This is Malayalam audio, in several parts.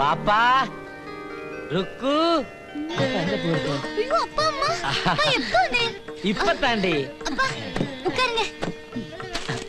பாப்பா ருக்கு இப்ப தாண்டி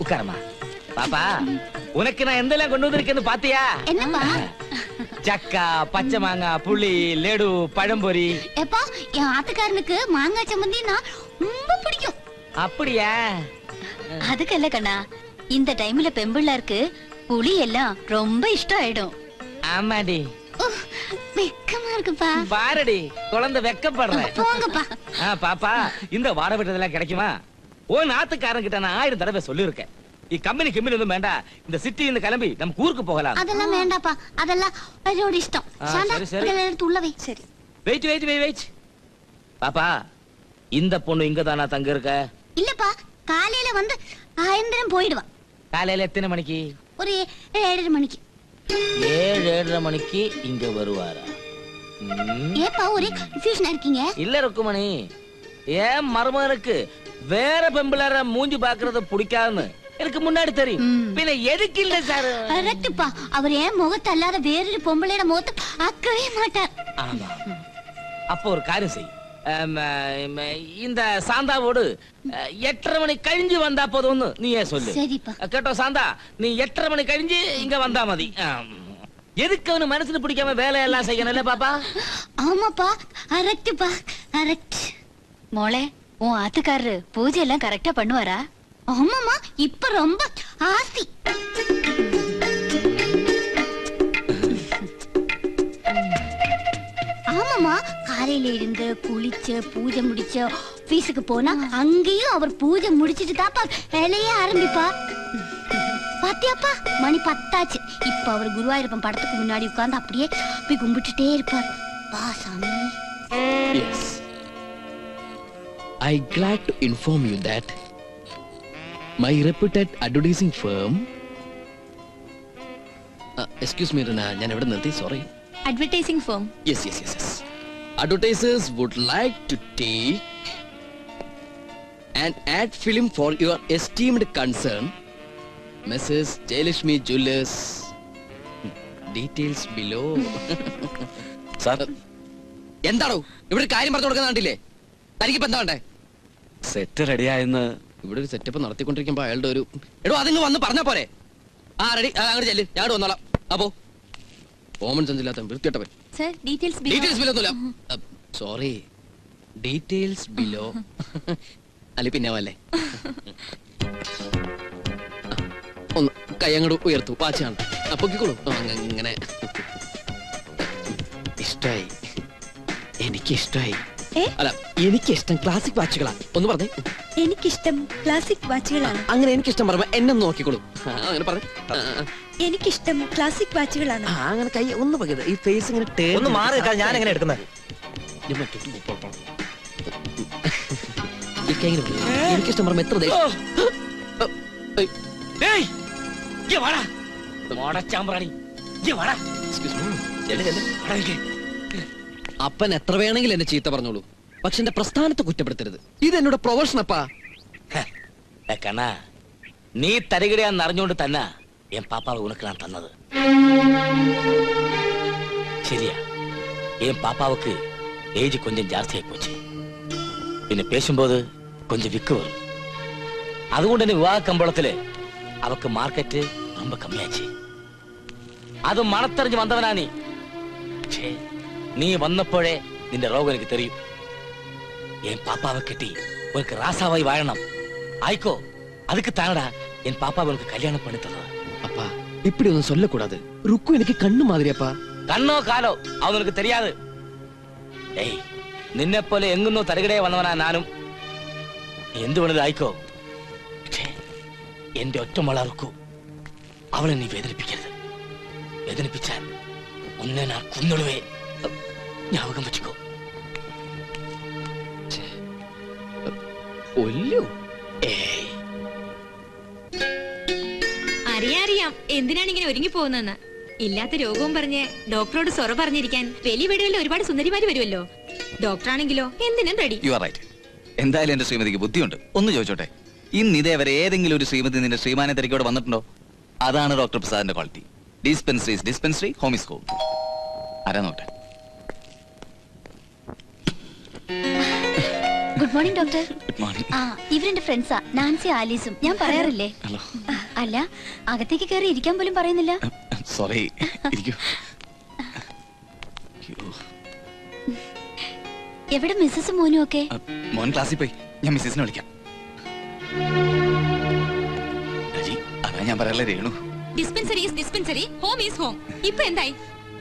உட்காரமா. பாப்பா உனக்கு நான் எந்தெல்லாம் கொண்டு வந்திருக்கேன்னு பாத்தியா? சக்கா, பச்சை மாங்காய், புளி, லெடு, பழம்பொரி. எப்பா என் ஆத்துக்காரனுக்கு மாங்காய் சம்மந்தினா ரொம்ப பிடிக்கும். அப்படியா? அதுக்கல்ல கண்ணா, இந்த டைம்ல பெம்பிள்ளாருக்கு புளி எல்லாம் ரொம்ப இஷ்டம் ஆயிடும். ஆமாடி. வெக்கமா இருக்குப்பா. பாரடி குழந்தை வெக்கப்படுற. போங்கப்பா. பாப்பா இந்த வார விட்டதெல்லாம் கிடைக்குமா? ஓ நாத்துக்காரன் கிட்ட நான் 1000 தடவை சொல்லிருக்கேன். ഈ കമ്പനി ഒന്നും വേണ്ട, இந்த சிட்டியில கிளம்பி நம்ம ஊருக்கு போகலாம். அதெல்லாம் வேண்டாப்பா, அதெல்லாம் அவரோட இஷ்டம். சாந்தா இதெல்லாம் எடுத்து உள்ள வை. சரி. வெயிட். பாப்பா இந்த பொண்ணு இங்க தானா தங்க இருக்க? இல்லப்பா, காலையில வந்து ஆயந்திரம் போயிடுவா. காலையில எத்தனை மணிக்கு? ஒரு 7:30 மணிக்கு. 7:30 மணிக்கு இங்க வருவாரா? ஏப்பா ஒரே கன்ஃபியூஷனா இருக்கீங்க? இல்ல ருக்குமணி, ஏன் மருமகனுக்கு வேற பெம்பளர மூஞ்சி பாக்குறது பிடிக்காதுன்னு எனக்கு முன்னாடி தெரியும். பின்ன எதுக்கு இல்ல சார்? கரெக்ட்ப்பா, அவர் ஏன் முகத்தை அல்லாத வேறொரு பொம்பளையோட முகத்தை பார்க்கவே மாட்டார். ஆமா. அப்போ ஒரு காரியம் செய், இந்த சாந்தாவோடு 8:30 மணி கழிஞ்சு வந்தா போதும்னு நீயே சொல்லு. சரிப்பா. கேட்டோ சாந்தா, நீ 8:30 மணி கழிஞ்சு இங்க வந்தா மதி. எதுக்கு அவனு மனசுல பிடிக்காம வேலையெல்லாம் செய்யணும்ல பாப்பா? ஆமாப்பா, கரெக்ட்ப்பா, கரெக்ட். மோளே, உன் ஆத்துக்காரரு பூஜை எல்லாம் கரெக்டா பண்ணுவாரா? ஆமாமா, இப்ப ரொம்ப ஆசி. ஆமாமா, காலையில இருந்து குளிச்ச பூஜை முடிச்ச ஆபீஸுக்கு போனா அங்கேயும் அவர் பூஜை முடிச்சிட்டு தாப்பா வேலையே ஆரம்பிப்பா. பாத்தியாப்பா, மணி 10 ஆச்சு. இப்ப அவர் குருவாயூரப்பன் படத்துக்கு முன்னாடி உட்கார்ந்து அப்படியே போய் கும்பிட்டுட்டே இருப்பார். வா சாமி. Yes. I glad to inform you that my reputed advertising firm excuse me Rina, ഞാൻ എവിടെ നിർത്തി? Sorry. Advertising firm. Yes. Advertisers would like to take an ad film for your esteemed concern, Mrs. Jayalakshmi Jewellers. Details below. Sir, എന്താണോ ഇവിടെ കാര്യം പറഞ്ഞു കൊടുക്കുന്ന കണ്ടില്ലേ? തനിക്കിപ്പോ എന്താ വേണ്ടേ? സെറ്റ് റെഡിയായെന്ന്. ഇവിടെ ഒരു സെറ്റപ്പ് നടത്തിക്കൊണ്ടിരിക്കുമ്പോ അയാളുടെ ഒരു എടോ അതിങ്ങ് വന്ന് പറഞ്ഞാ പോരെ? റെഡി, അങ്ങോട്ട് ചെല്ല്, ഞാൻ വന്നോളാം. അപ്പോ കോമൺ സെൻസ് ഇല്ലാത്ത വൃത്തിയിട്ടവൻ. ഡീറ്റെയിൽസ് ബിലോ ഒന്നുമില്ല. Sorry, details below. അല്ലെ പിന്നെ വല്ലേ, ഒന്ന് കൈ അങ്ങോട്ട് ഉയർത്തു, വാച്ചാണ്. അപ്പൊക്കിക്കോളൂ. അങ്ങനെ ഇഷ്ടായി, എനിക്കിഷ്ടായി. അല്ല, എനിക്കിഷ്ടം ക്ലാസിക് വാച്ചുകളാ. ഒന്ന് പറഞ്ഞേ. എനിക്കിഷ്ടം ക്ലാസിക് വാച്ചുകളാണ്. അങ്ങനെ എനിക്കിഷ്ടം പറയുമ്പോ എന്നെ നോക്കിക്കോളൂ. അങ്ങനെ പറഞ്ഞു. എനിക്കിഷ്ടം ക്ലാസിക് വാച്ചുകളാണ്. അങ്ങനെ കൈ ഒന്ന് പകരുത്, ഈ ഫേസ് ഇങ്ങനെ ഒന്ന് മാറി നിൽക്കാൻ ഞാൻ എങ്ങനെ എടുക്കുന്നത്? എനിക്കിഷ്ടം പറയുമ്പോ എത്ര അപ്പൻ എത്ര വേണമെങ്കിലും എന്നെ ചീത്ത പറഞ്ഞോളൂ, പക്ഷെ എന്റെ പ്രസ്ഥാനത്തെ കുറ്റപ്പെടുത്തരുത്. ഇത് എന്നോട് പ്രൊഫഷൻ അപ്പാ. കണ്ണാ, നീ തരികിടയാന്ന് അറിഞ്ഞുകൊണ്ട് തന്നെ എൻ പാപ്പാവ് ഉനക്ക് ഞാൻ തന്നത്. ശരിയാ, എൻ പാപ്പാവുക്ക് ഏജ് കൊഞ്ചം ജാസ്തിയായി പോச்சு. പിന്നെ പേശുമ്പോത് കൊഞ്ചം വിക്ക് വരും. അതുകൊണ്ട് തന്നെ വിവാഹ കമ്പോളത്തില് അവക്ക് മാർക്കറ്റ് ரொம்ப കമ്മിയാச்சு. അത് മണത്തറിഞ്ഞ് വന്നവനാ നീ. പക്ഷേ നീ വന്നപ്പോഴേ നിന്റെ രോഗം എനിക്ക് തെരിയും. എൻ പാപ്പാവെ കെട്ടി ഉനക്ക് ராசாவாய் வாழணும். ஆய்க்கோ, அதுக்கு தானடா என் பாப்பாவை உனக்கு கல்யாணம் பண்ணி தந்தது. அப்பா, இப்படி ஒன்னும் சொல்லக்கூடாது. ருக்கு எனக்கு கண்ணு மாதிரி அப்பா. கண்ணோ காலோ அவனுக்கு தெரியாது. ஏய், നിന്നെ പോലെ എങ്ങുന്നോ തരകിടയെ വന്നവനാ ഞാനും. എന്ത് വേണത് ആയിക്കോ, പക്ഷേ എന്റെ ഒറ്റ മോള റുക്കു, അവളെ നീ വേദനിപ്പിക്കരുത്. വേദനിപ്പിച്ചാൽ ഒന്നെ ഞാൻ കൊന്നിടുവേ. ஞாபகம் വെച്ചോ. അറിയാം എന്തിനാണ് ഇങ്ങനെ ഒരുങ്ങി പോകുന്നെന്ന്. ഇല്ലാത്ത രോഗവും പറഞ്ഞ് ഡോക്ടറോട് സൊറ പറഞ്ഞിരിക്കാൻ വലിയ വീടുകളിൽ ഒരുപാട് സുന്ദരിമാര് വരുമല്ലോ. ഡോക്ടറാണെങ്കിലോ എന്തിനും റെഡി. You are right. എന്തായാലും എന്റെ ശ്രീമതിക്ക് ബുദ്ധിയുണ്ട്. ഒന്ന് ചോദിച്ചോട്ടെ, ഇന്ന് ഇതേവരെ ഏതെങ്കിലും ഒരു ശ്രീമതി നിന്റെ ശ്രീമാനെ തിരക്കോടെ വന്നിട്ടുണ്ടോ? അതാണ് ഡോക്ടർ പ്രസാദിന്റെ quality. Dispensary, home is home. ആരാ നോട്ടെ. Good morning doctor. Good morning. ആ ഇവരെന്റെ ഫ്രണ്ട്സാ, നാൻസി ആലീസും. ഞാൻ പറയാറില്ലേ? ഹലോ. അല്ല, അകത്തേക്ക് കയറി ഇരിക്കാൻ പോലും പറയുന്നില്ല. സോറി. ഇരിക്കൂ. എവിടെ മിസ്സസ് മോനും ഒക്കെ? മോൻ ക്ലാസ്സിൽ പോയി. ഞാൻ മിസ്സിസിനെ വിളിക്കാം. അതാ ഞാൻ പറയാനുള്ള Renu. Dispensary is dispensary, home is home. ഇപ്പൊ എന്തായി?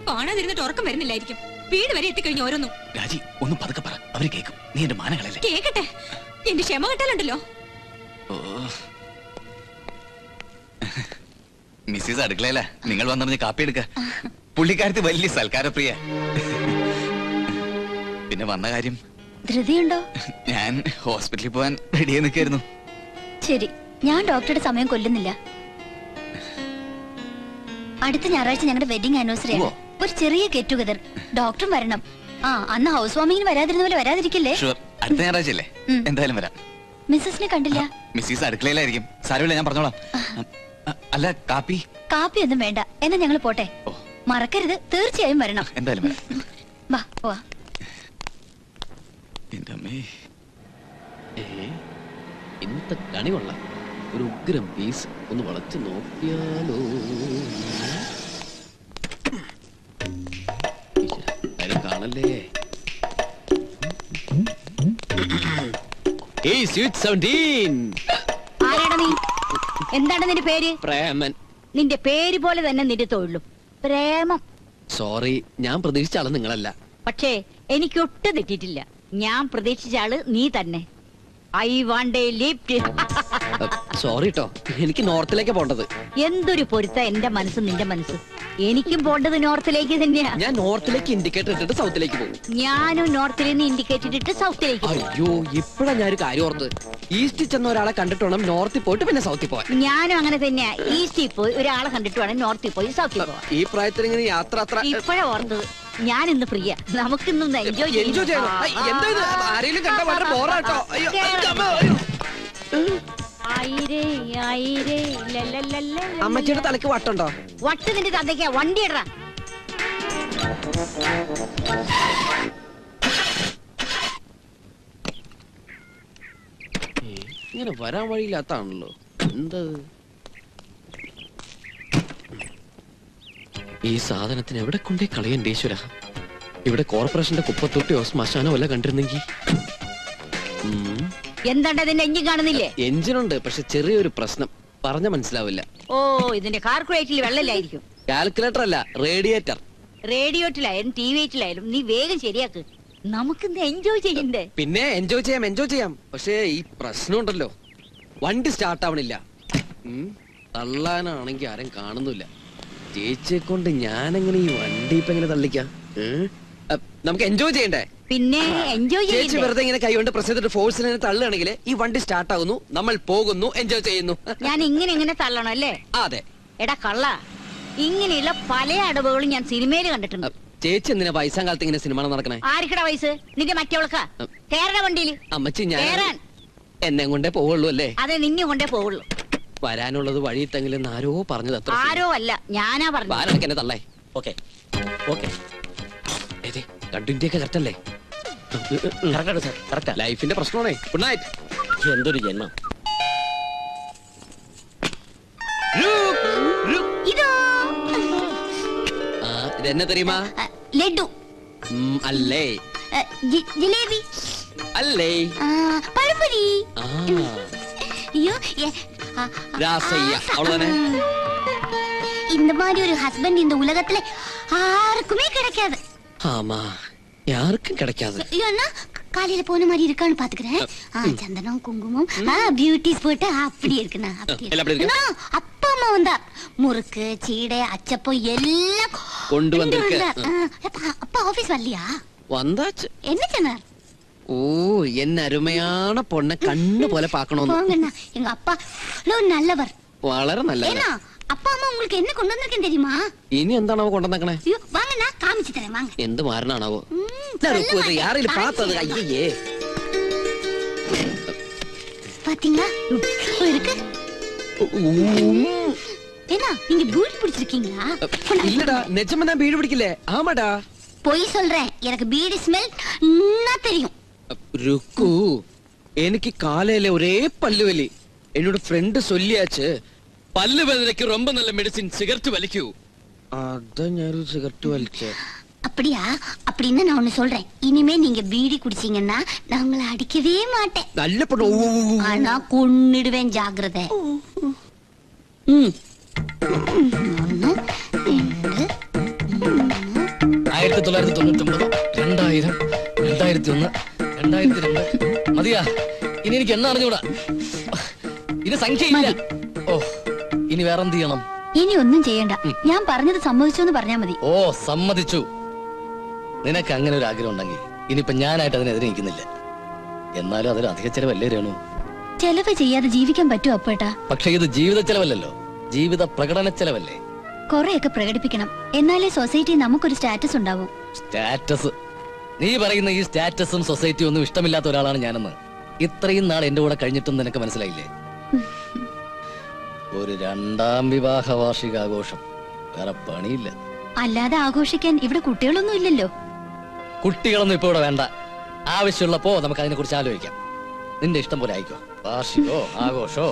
കാണാതിരുന്നിട്ട് ഉറക്കം വരുന്നില്ലായിരിക്കും. വീട് വരെ എത്തിക്കഴിഞ്ഞു ഓരോന്നും. രാജി ഒന്ന് പതുക്കെ പറ, അവര് കേൾക്കും. നീ എന്റെ മാനകളല്ലേ. കേക്കട്ടെ, എന്റെ ക്ഷമ കിട്ടാലുണ്ടല്ലോ. മിസ്സിസ് അടുക്കളയല്ല, നിങ്ങൾ വന്നിറങ്ങി കാപ്പി എടുക്ക. പുള്ളിക്കാരത്തി വലിയ സൽക്കാരപ്രിയ. പിന്നെ വന്ന കാര്യം, ധൃതിയുണ്ടോ? ഞാൻ ഹോസ്പിറ്റലിൽ പോവാൻ റെഡിയായി നിൽക്കായിരുന്നു. ശരി, ഞാൻ ഡോക്ടറുടെ സമയം കൊല്ലുന്നില്ല. അടുത്ത ഞായറാഴ്ച ഞങ്ങളുടെ വെഡിങ് ആനിവേഴ്സറി ആണ്. ഒരു ചെറിയ ഗെറ്റ് ടുഗദർ. ഡോക്ടറും വരണം. ആ അന്ന് ഹൗസ് വാമിങ്ങിന് വരാതിരുന്ന പോലെ വരാതിരിക്കില്ലേ? അടുത്ത ഞായറാഴ്ചയല്ലേ? എന്തായാലും വരാം. മിസ്സസിനെ കണ്ടില്ല. മിസ്സിസ് അടുക്കളയിലായിരിക്കും. സാരമില്ല, ഞാൻ പറഞ്ഞോളാം. അല്ല, കാപ്പി കാപ്പി ഒന്നും വേണ്ട. എന്നാ ഞങ്ങൾ പോട്ടെ. മറക്കരുത്, തീർച്ചയായും വരണം. എന്തായാലും വരാം. വാ പോവാ. ഇന്നത്തെ കണി കൊള്ളാം. ഒരു ഉഗ്രം പീസ് ഒന്ന് വളച്ച് നോക്കിയാലോ. കാണല്ലേ. ആരാണ് നീ? എന്താണ് നിന്റെ പേര്? പ്രേമൻ. നിന്റെ പേര് പോലെ തന്നെ നിന്റെ തൊഴിലും പ്രേമം. സോറി, ഞാൻ പ്രതീക്ഷിച്ച ആള് നിങ്ങളല്ല. പക്ഷേ എനിക്കൊട്ടും തെറ്റിയിട്ടില്ല. ഞാൻ പ്രതീക്ഷിച്ച ആള് നീ തന്നെ. I want A lift. Sorry ട്ടോ, എനിക്ക് നോർത്തിലേക്ക് പോണ്ടത്. എന്തൊരു പൊരുത്ത എന്റെ മനസ്സ് നിന്റെ മനസ്സ്. എനിക്കും പോണ്ടത് നോർത്തിലേക്ക് തന്നെയാ. ഞാൻ നോർത്തിലേക്ക് ഇൻഡിക്കേറ്റർ ഇട്ടിട്ട് സൗത്തിലേക്ക് പോകും. ഞാനും നോർത്തിൽ നിന്ന് ഇൻഡിക്കേറ്റർ ഇട്ടിട്ട് സൗത്തിലേക്ക് പോകും. അയ്യോ, ഇപ്പഴാ ഞാനൊരു കാര്യം ഓർത്ത്. ഈസ്റ്റിൽ ചെന്ന ഒരാളെ കണ്ടിട്ട് വേണം നോർത്തിൽ പോയിട്ട് പിന്നെ സൗത്തിൽ പോവാൻ. ഞാനും അങ്ങനെ തന്നെയാ. ഈസ്റ്റിൽ പോയി ഒരാളെ കണ്ടിട്ട് വേണം നോർത്തിൽ പോയി സൗത്തിൽ പോവാൻ. ഈ പ്രായത്തിൽ ഇങ്ങനെ യാത്ര ഇപ്പഴാ ഓർത്തത്. ഞാൻ ഇന്ന് ഫ്രീ. നമുക്കിന്ന് എൻജോയ് ചെയ്യണം. ആരെങ്കിലും കണ്ട വളരെ ബോറാട്ടോ. അമ്മച്ചിയുടെ തലക്ക് വട്ടുണ്ടോ? വട്ട് നിന്റെ തന്തയ്ക്കാ. വണ്ടി ഇടറാ. ഇങ്ങനെ വരാൻ വഴിയില്ലാത്താണല്ലോ. എന്താ ഈ സാധനത്തിന് എവിടെ കൊണ്ടേ കളയണ്ടേ ഈശ്വര. ഇവിടെ കോർപ്പറേഷന്റെ കുപ്പത്തൊട്ടിയോ ശ്മശാനോ വല്ല കണ്ടിരുന്നെങ്കിൽ. എന്താണ്ട് അതിന്റെ എഞ്ചിൻ കാണുന്നില്ലേ? എഞ്ചിനുണ്ട്, പക്ഷെ ചെറിയൊരു പ്രശ്നം. പറഞ്ഞ മനസ്സിലാവില്ല. ഓ, ഇതിന്റെ കാൽക്കുലേറ്ററിൽ വെള്ളമില്ലായിരിക്കും. കാൽക്കുലേറ്റർ അല്ല, റേഡിയേറ്റർ. റേഡിയോട്ടിലായാലും ടി വിയിലായാലും നീ വേഗം ശരിയാക്ക്. നമുക്കിന്ന് എൻജോയ് ചെയ്യണ്ടേ? പിന്നെ എൻജോയ് ചെയ്യാം. പക്ഷേ ഈ പ്രശ്നമുണ്ടല്ലോ, വണ്ടി സ്റ്റാർട്ട് ആവണില്ല. തള്ളാനാണെങ്കി ആരും കാണുന്നില്ല. ചേച്ചിയെ കൊണ്ട് ഞാനെങ്ങനെ ഈ വണ്ടി ഇപ്പൊ എങ്ങനെ തള്ളിക്കാം? നമുക്ക് എൻജോയ് ചെയ്യണ്ടേ? പിന്നെ എൻജോയ് ചേച്ചി ചെയ്യണ്ടേ? വെറുതെ ഇങ്ങനെ കൈകൊണ്ട് പ്രസ് ചെയ്തിട്ട് ഫോഴ്സിനെ തള്ളുകയാണെങ്കിൽ ഈ വണ്ടി സ്റ്റാർട്ട് ആകുന്നു, നമ്മൾ പോകുന്നു, എൻജോയ് ചെയ്യുന്നു. ഞാൻ ഇങ്ങനെ തള്ളണം അല്ലേ? അതെ. എടാ കള്ള, ഇങ്ങനെയുള്ള പല അടവുകളും ഞാൻ സിനിമയിൽ കണ്ടിട്ടുണ്ട്. ചേച്ചി എന്തിനാ വയസ്സാം കാലത്ത് ഇങ്ങനെ സിനിമ നടക്കണേ? ആർക്കടാ വയസ്സ്? നിന്റെ മറ്റവൾക്കാ. കേരള വണ്ടിയില് അമ്മച്ചി, ഞാൻ കേറാൻ എന്നെ കൊണ്ടേ പോവുള്ളൂ അല്ലേ? അതെ, നിന്നെ കൊണ്ടേ പോവുള്ളൂ. വരാനുള്ളത് വഴി തെങ്കിലും ആരോ പറഞ്ഞത്. അത്ര ആരോ അല്ല, ഞാനാ പറഞ്ഞു. എന്നെ തള്ളേ. ഓക്കെ രണ്ടിന്റെയൊക്കെ കറക്റ്റ് അല്ലേ? ലൈഫിന്റെ പ്രശ്നമാണേ. Good night. എന്തൊരു ജന്മം. ഇതോ ഇതെന്നെ തെരയുമാ? ലഡു. അല്ലേ? ജിലേബി. അല്ലേ? പഴംപൊരി. ஐயோ ராசையா அவ்வளவுதானே. இந்த மாதிரி ஒரு ஹஸ்பண்ட் இந்த உலகத்துல யாருக்குமே கிடைக்காது. ஆமா, யாருக்கும் கிடைக்காது. ஏன்னா காலையில போன மாதிரி இருக்கான்னு பாத்துக்கிறேன். சந்தனம் குங்குமம் பியூட்டிஸ் போட்டு அப்படி இருக்குண்ணா. அப்பா அம்மா வந்தா முறுக்கு சீடை அச்சப்பம் எல்லாம் கொண்டு வந்திருக்கு. அப்பா ஆபீஸ் வரலையா? வந்தாச்சு. என்ன சொன்னார்? ஓ, என்ன அருமையான பொண்ணை கண்ணு போல பாக்கணும். எங்க அப்பா நல்லவர். വളരെ നല്ലവർ. அப்பா அம்மா உங்களுக்கு என்ன கொண்டு வந்திருக்கேன் தெரியுமா? இனி എന്താണോ കൊണ്ടുവന്നേക്കണേ? வாங்கண்ணா, காமிச்சு தரேன் வாங்க. എന്ത് മാരനാണാവോ? யாரையில பார்த்தது? ஐயே, பாத்தீங்களா இருக்கு. என்ன நீங்க பீடி பிடிச்சிருக்கீங்களா? இல்லடா, நிஜமா நான் பீடி பிடிக்கல. ஆமாடா. பொய் சொல்றேன், எனக்கு பீடி ஸ்மெல் தெரியும். ருக்கு, എനിക്ക് കാലയിലെ ഒരേ പല്ലുവലി. എന്നോട് ഫ്രണ്ട് ചൊല്ലിയാച്ച് പല്ല് വേദനയ്ക്ക് ரொம்ப നല്ല മെഡിസിൻ സിഗരറ്റ് വലിക്കൂ. അതാ ഞാനൊരു സിഗരറ്റ് വലിച്ചേ. அப்படியா? அப்படின்னா நான் ஒண்ணு சொல்றேன். இனிமே நீங்க பீடி குடிச்சீங்கன்னா நான் உங்களை அடிக்கவே மாட்டேன். നല്ല പെണ്ണു. ஆனா கொன்னிடுவேன், ஜாக்கிரதை. 1999, 2000, 2001, 2002. മതിയാ, ഇനി എനിക്ക് എണ്ണ അറിഞ്ഞൂടാ. ഇനി സംഖ്യയില്ല. ഓ, ഇനി വേറെന്ത് ചെയ്യണം? ഇനി ഒന്നും ചെയ്യണ്ട, ഞാൻ പറഞ്ഞത് സമ്മതിച്ചു എന്ന് പറഞ്ഞാ മതി. ഓ, സമ്മതിച്ചു. നിനക്ക് അങ്ങനെ ഒരു ആഗ്രഹം ഉണ്ടെങ്കിൽ ഇനിയിപ്പൊ ഞാനായിട്ട് അതിനെതിരെ നിൽക്കുന്നില്ല. എന്നാലും അതിൽ അധിക ചെലവല്ലേ രേണു? ചെലവ് ചെയ്യാതെ ജീവിക്കാൻ പറ്റുമോ അപ്പേട്ടാ? പക്ഷെ ഇത് ജീവിത ചെലവല്ലല്ലോ, ജീവിത പ്രകടന ചെലവല്ലേ? കൊറേയൊക്കെ പ്രകടിപ്പിക്കണം, എന്നാലേ സൊസൈറ്റി നമുക്കൊരു സ്റ്റാറ്റസ് ഉണ്ടാവും. സ്റ്റാറ്റസ്? നീ പറയുന്ന ഈ സ്റ്റാറ്റസും സൊസൈറ്റിയും ഒന്നും ഇഷ്ടമില്ലാത്ത ഒരാളാണ് ഞാനെന്ന് ഇത്രയും നാൾ എന്റെ കൂടെ കഴിഞ്ഞിട്ടും നിനക്ക് മനസ്സിലായില്ലേ? ഒരു 2ാം വിവാഹ വാർഷികാഘോഷം, വേറെ പണിയില്ല. അല്ലാതെ ആഘോഷിക്കാൻ ഇവിടെ കുട്ടികളൊന്നും ഇല്ലല്ലോ. കുട്ടികളൊന്നും ഇപ്പൊ ഇവിടെ വേണ്ട. ആവശ്യമുള്ളപ്പോ നമുക്ക് അതിനെ കുറിച്ച് ആലോചിക്കാം. നിന്റെ ഇഷ്ടം പോലെ ആയിക്കോ, വാർഷികോ ആഘോഷോ.